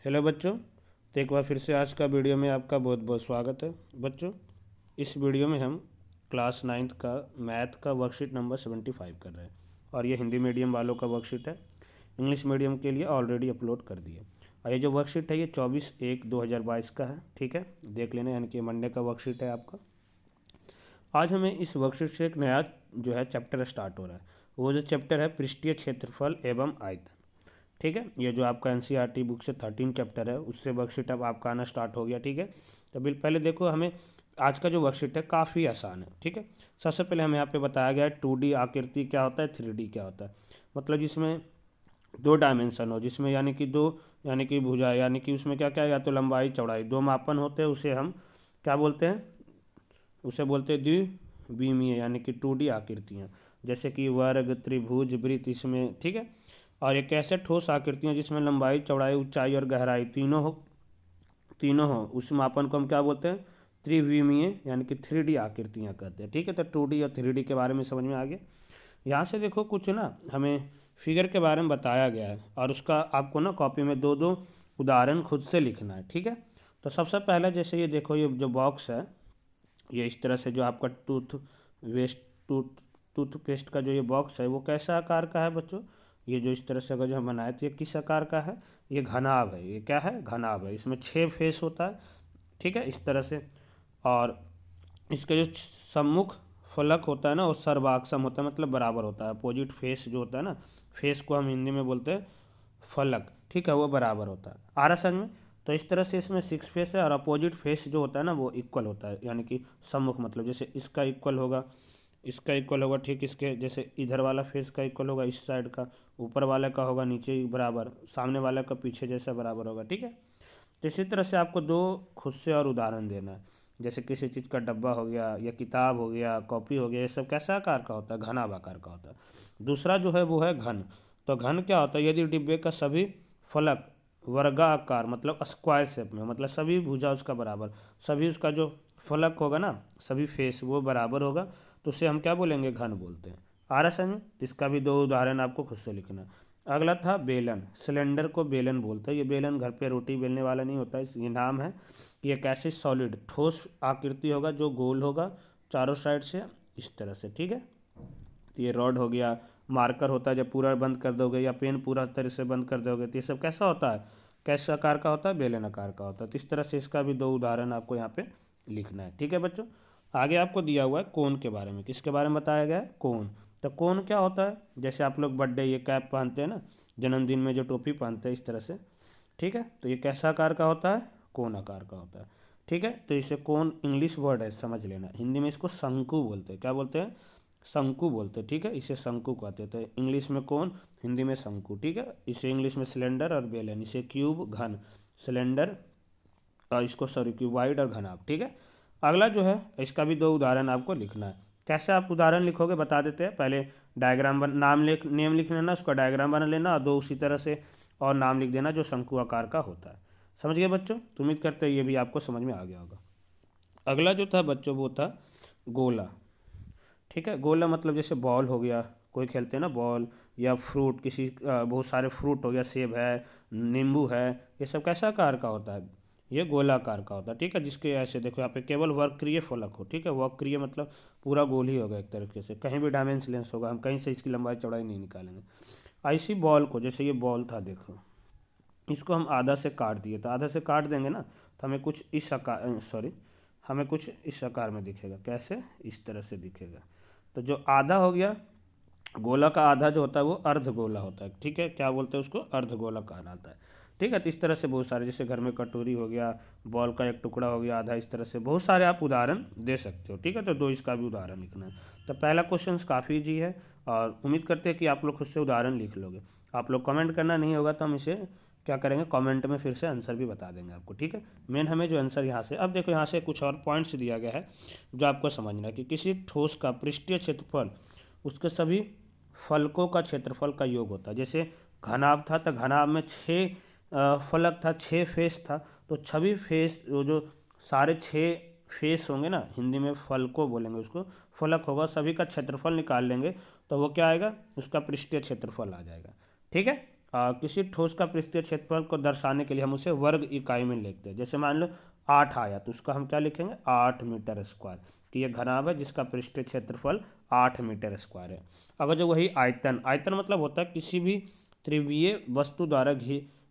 Hello बच्चों। तो एक बार फिर से आज का वीडियो में आपका बहुत बहुत स्वागत है। बच्चों, इस वीडियो में हम क्लास नाइन्थ का मैथ का वर्कशीट नंबर 75 कर रहे हैं और ये हिंदी मीडियम वालों का वर्कशीट है। इंग्लिश मीडियम के लिए ऑलरेडी अपलोड कर दिए। और ये जो वर्कशीट है ये 24/1/2022 का है। ठीक है, देख लेना, यानी कि मंडे का वर्कशीट है आपका। आज हमें इस वर्कशीट से एक नया जो है चैप्टर स्टार्ट हो रहा है। वो जो चैप्टर है पृष्ठीय क्षेत्रफल एवं आयतन। ठीक है, ये जो आपका एनसीईआरटी बुक से 13 चैप्टर है उससे वर्कशीट अब आपका आना स्टार्ट हो गया। ठीक है, तो पहले देखो, हमें आज का जो वर्कशीट है काफ़ी आसान है। ठीक है, सबसे पहले हमें यहाँ पे बताया गया है 2D आकृति क्या होता है, 3D क्या होता है। मतलब जिसमें दो डायमेंशन हो, जिसमें यानी कि दो, यानी कि भुजा, यानी कि उसमें क्या क्या है, या तो लंबाई चौड़ाई दो मापन होते हैं, उसे हम क्या बोलते हैं, उसे बोलते हैं द्विविमीय, यानी कि 2D आकृतियाँ, जैसे कि वर्ग, त्रिभुज, वृत्त इसमें। ठीक है, और एक ऐसे ठोस आकृतियाँ जिसमें लंबाई चौड़ाई ऊंचाई और गहराई तीनों हो उस मापन को हम क्या बोलते हैं, त्रिविमीय, यानी कि 3D आकृतियाँ कहते हैं। ठीक है, तो 2D और 3D के बारे में समझ में आ गया। यहाँ से देखो कुछ ना हमें फिगर के बारे में बताया गया है और उसका आपको ना कॉपी में दो दो उदाहरण खुद से लिखना है। ठीक है, तो सबसे पहले जैसे ये देखो, ये जो बॉक्स है ये इस तरह से, जो आपका वेस्ट टूथ टूथपेस्ट का जो ये बॉक्स है वो कैसा आकार का है बच्चों, ये जो इस तरह से अगर जो हम बनाए थे ये किस आकार का है, ये घनाभ है। ये क्या है, घनाभ है। इसमें 6 फेस होता है। ठीक है, इस तरह से। और इसका जो सम्मुख फलक होता है ना वो सर्वाक्षम होता है, मतलब बराबर होता है। अपोजिट फेस जो होता है ना, फेस को हम हिंदी में बोलते हैं फलक। ठीक है, वो बराबर होता है। आ रहा समझ में? तो इस तरह से इसमें 6 फेस है और अपोजिट फेस जो होता है ना वो इक्वल होता है, यानी कि सम्मुख, मतलब जैसे इसका इक्वल होगा, इसका इक्वल होगा। ठीक, इसके जैसे इधर वाला फेस का इक्वल होगा, इस साइड का ऊपर वाले का होगा नीचे बराबर, सामने वाले का पीछे जैसा बराबर होगा। ठीक है, तो इसी तरह से आपको दो खुद से और उदाहरण देना है। जैसे किसी चीज़ का डब्बा हो गया या किताब हो गया, कॉपी हो गया, ये सब कैसा आकार का होता है, घनाभ आकार का होता है। दूसरा जो है वो है घन। तो घन क्या होता है, यदि डिब्बे का सभी फलक वर्गाकार, मतलब स्क्वायर शेप में, मतलब सभी भुजा उसका बराबर, सभी उसका जो फलक होगा ना, सभी फेस वो बराबर होगा, तो उसे हम क्या बोलेंगे, घन बोलते हैं। आ रहा समझ में? तो इसका भी दो उदाहरण आपको खुद से लिखना है। अगला था बेलन। सिलेंडर को बेलन बोलते हैं। ये बेलन घर पे रोटी बेलने वाला नहीं होता है, ये नाम है कि एक ऐसी सॉलिड ठोस आकृति होगा जो गोल होगा चारों साइड से, इस तरह से। ठीक है, तो ये रॉड हो गया। मार्कर होता है, जब पूरा बंद कर दोगे या पेन पूरा तरह से बंद कर दोगे तो ये सब कैसा होता है, कैसे आकार का होता है, बेलन आकार का होता है। तो इस तरह से इसका भी दो उदाहरण आपको यहाँ पे लिखना है। ठीक है बच्चों, आगे आपको दिया हुआ है कोन के बारे में। किसके बारे में बताया गया है, कोन। तो कोन क्या होता है, जैसे आप लोग बर्थडे ये कैप पहनते हैं ना, जन्मदिन में जो टोपी पहनते हैं इस तरह से। ठीक है, तो ये कैसा आकार का होता है, कोन आकार का होता है। ठीक है, तो इसे कोन इंग्लिश वर्ड है, समझ लेना। हिंदी में इसको शंकु बोलते हैं। क्या बोलते हैं, शंकु बोलते हैं। ठीक है, इसे शंकु कहते थे। इंग्लिश में कोन, हिंदी में शंकु। ठीक है, इसे इंग्लिश में सिलेंडर और बेलन, इसे क्यूब, घन, सिलेंडर, और इसको सॉरी क्यूबॉइड और घनाभ। ठीक है, अगला जो है इसका भी दो उदाहरण आपको लिखना है। कैसे आप उदाहरण लिखोगे बता देते हैं। पहले डायग्राम बन नेम लिख लेना, उसका डायग्राम बना लेना, और दो उसी तरह से और नाम लिख देना जो शंकु आकार का होता है। समझ गए बच्चों? तो उम्मीद करते हैं ये भी आपको समझ में आ गया होगा। अगला जो था बच्चों वो था गोला। ठीक है, गोला मतलब जैसे बॉल हो गया, कोई खेलते हैं ना बॉल, या फ्रूट, किसी बहुत सारे फ्रूट हो गया, सेब है, नींबू है, ये सब कैसा आकार का होता है, ये गोलाकार का होता है। ठीक है, जिसके ऐसे देखो यहाँ पे केवल वक्रीय फलक हो। ठीक है, वक्रीय मतलब पूरा गोल ही होगा एक तरीके से, कहीं भी डायमेंशनलेस होगा, हम कहीं से इसकी लंबाई चौड़ाई नहीं निकालेंगे। ऐसी बॉल को, जैसे ये बॉल था देखो, इसको हम आधा से काट दिए, तो आधा से काट देंगे ना तो हमें कुछ इस आकार, सॉरी, हमें कुछ इस आकार में दिखेगा। कैसे, इस तरह से दिखेगा। तो जो आधा हो गया, गोला का आधा जो होता है वो अर्ध गोला होता है। ठीक है, क्या बोलते हैं उसको, अर्ध गोला कहलाता है। ठीक है, तो इस तरह से बहुत सारे, जैसे घर में कटोरी हो गया, बॉल का एक टुकड़ा हो गया आधा, इस तरह से बहुत सारे आप उदाहरण दे सकते हो। ठीक है, तो दो इसका भी उदाहरण लिखना है। तो पहला क्वेश्चन काफ़ी ईजी है और उम्मीद करते हैं कि आप लोग खुद से उदाहरण लिख लोगे। आप लोग कमेंट करना नहीं होगा तो हम इसे क्या करेंगे, कमेंट में फिर से आंसर भी बता देंगे आपको। ठीक है, मेन हमें जो आंसर यहाँ से, अब देखो यहाँ से कुछ और पॉइंट्स दिया गया है जो आपको समझना है कि किसी ठोस का पृष्ठीय क्षेत्रफल उसके सभी फलकों का क्षेत्रफल का योग होता है। जैसे घनाभ था तो घनाभ में 6 फलक था, 6 फेस था, तो छवि फेस वो जो सारे 6 फेस होंगे ना, हिंदी में फलकों बोलेंगे उसको, फलक होगा, सभी का क्षेत्रफल निकाल लेंगे तो वो क्या आएगा, उसका पृष्ठीय क्षेत्रफल आ जाएगा। ठीक है, किसी ठोस का पृष्ठीय क्षेत्रफल को दर्शाने के लिए हम उसे वर्ग इकाई में लिखते हैं। जैसे मान लो 8 आया तो उसका हम क्या लिखेंगे, 8 मीटर स्क्वायर, कि ये घनाभ है जिसका पृष्ठीय क्षेत्रफल 8 मीटर स्क्वायर है। अगर जो वही आयतन, आयतन मतलब होता है किसी भी त्रिविमीय वस्तु द्वारा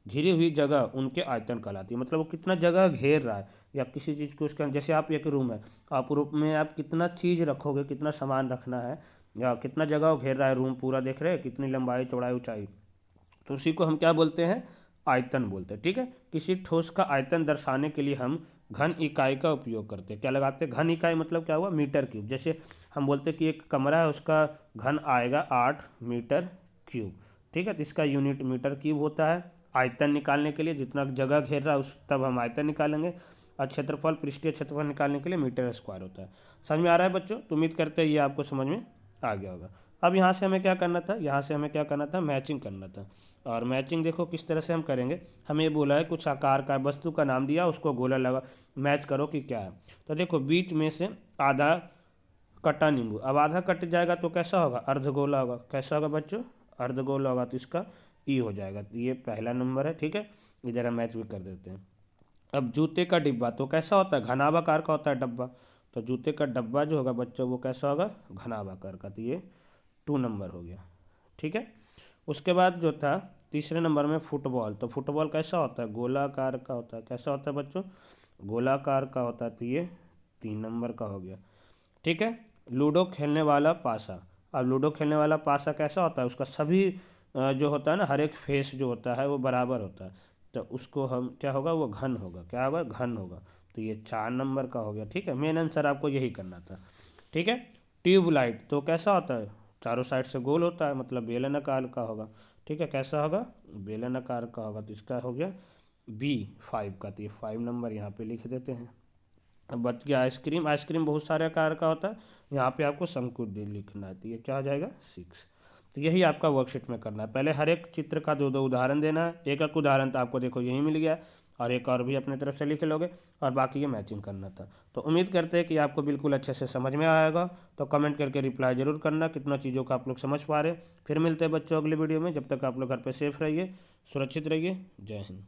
घिरी हुई जगह उनके आयतन कहलाती है। मतलब वो कितना जगह घेर रहा है या किसी चीज़ को उसके, जैसे आप एक रूम है, आप रूम में आप कितना चीज़ रखोगे, कितना सामान रखना है या कितना जगह घेर रहा है रूम पूरा, देख रहे हैं कितनी लंबाई चौड़ाई ऊंचाई, तो उसी को हम क्या बोलते हैं, आयतन बोलते हैं। ठीक है, किसी ठोस का आयतन दर्शाने के लिए हम घन इकाई का उपयोग करते हैं। क्या लगाते हैं, घन इकाई मतलब क्या हुआ, मीटर क्यूब। जैसे हम बोलते हैं कि एक कमरा है उसका घन आएगा 8 मीटर क्यूब। ठीक है, तो इसका यूनिट मीटर क्यूब होता है। आयतन निकालने के लिए जितना जगह घेर रहा है उस तब हम आयतन निकालेंगे, और क्षेत्रफल, पृष्ठीय क्षेत्रफल निकालने के लिए मीटर स्क्वायर होता है। समझ में आ रहा है बच्चों? तो उम्मीद करते हैं ये आपको समझ में आ गया होगा। अब यहाँ से हमें क्या करना था, यहाँ से हमें क्या करना था, मैचिंग करना था। और मैचिंग देखो किस तरह से हम करेंगे। हमें ये बोला है कुछ आकार का वस्तु का नाम दिया, उसको गोला लगा मैच करो कि क्या है। तो देखो बीच में से आधा कटा नींबू, अब आधा कट जाएगा तो कैसा होगा, अर्धगोला होगा। कैसा होगा बच्चों, अर्धगोला होगा, तो इसका ई हो जाएगा। तो ये पहला नंबर है। ठीक है, इधर हम मैच भी कर देते हैं। अब जूते का डिब्बा तो कैसा होता है, घनाभाकार का होता है डब्बा। तो जूते का डब्बा जो होगा बच्चों वो कैसा होगा, घनाभाकार का। तो ये 2 नंबर हो गया। ठीक है, उसके बाद जो था तीसरे नंबर में फुटबॉल। तो फुटबॉल कैसा होता है, गोलाकार का होता है। कैसा होता है बच्चों, गोलाकार का होता है। तो ये 3 नंबर का हो गया। ठीक है, लूडो खेलने वाला पासा। अब लूडो खेलने वाला पासा कैसा होता है, उसका सभी जो होता है ना, हर एक फेस जो होता है वो बराबर होता है। तो उसको हम क्या होगा, वो घन होगा। क्या होगा, घन होगा। तो ये 4 नंबर का हो गया। ठीक है, मेन आंसर आपको यही करना था। ठीक है, ट्यूबलाइट तो कैसा होता है, चारों साइड से गोल होता है, मतलब बेलनाकार का होगा। ठीक है, कैसा होगा, बेलनाकार का होगा। तो इसका हो गया B5 का। तो ये 5 नंबर यहाँ पे लिख देते हैं। अब बच गया आइसक्रीम। आइसक्रीम बहुत सारे आकार का होता है, यहाँ पे आपको शंकुद्र लिखना है। तो ये क्या हो जाएगा, 6। तो यही आपका वर्कशीट में करना है। पहले हर एक चित्र का 2-2 उदाहरण देना है। एक एक उदाहरण तो आपको देखो यही मिल गया, और एक और भी अपने तरफ से लिख लोगे, और बाकी ये मैचिंग करना था। तो उम्मीद करते हैं कि आपको बिल्कुल अच्छे से समझ में आएगा। तो कमेंट करके रिप्लाई ज़रूर करना कितना चीज़ों का आप लोग समझ पा रहे। फिर मिलते हैं बच्चों अगले वीडियो में। जब तक आप लोग घर पर सेफ रहिए, सुरक्षित रहिए। जय हिंद।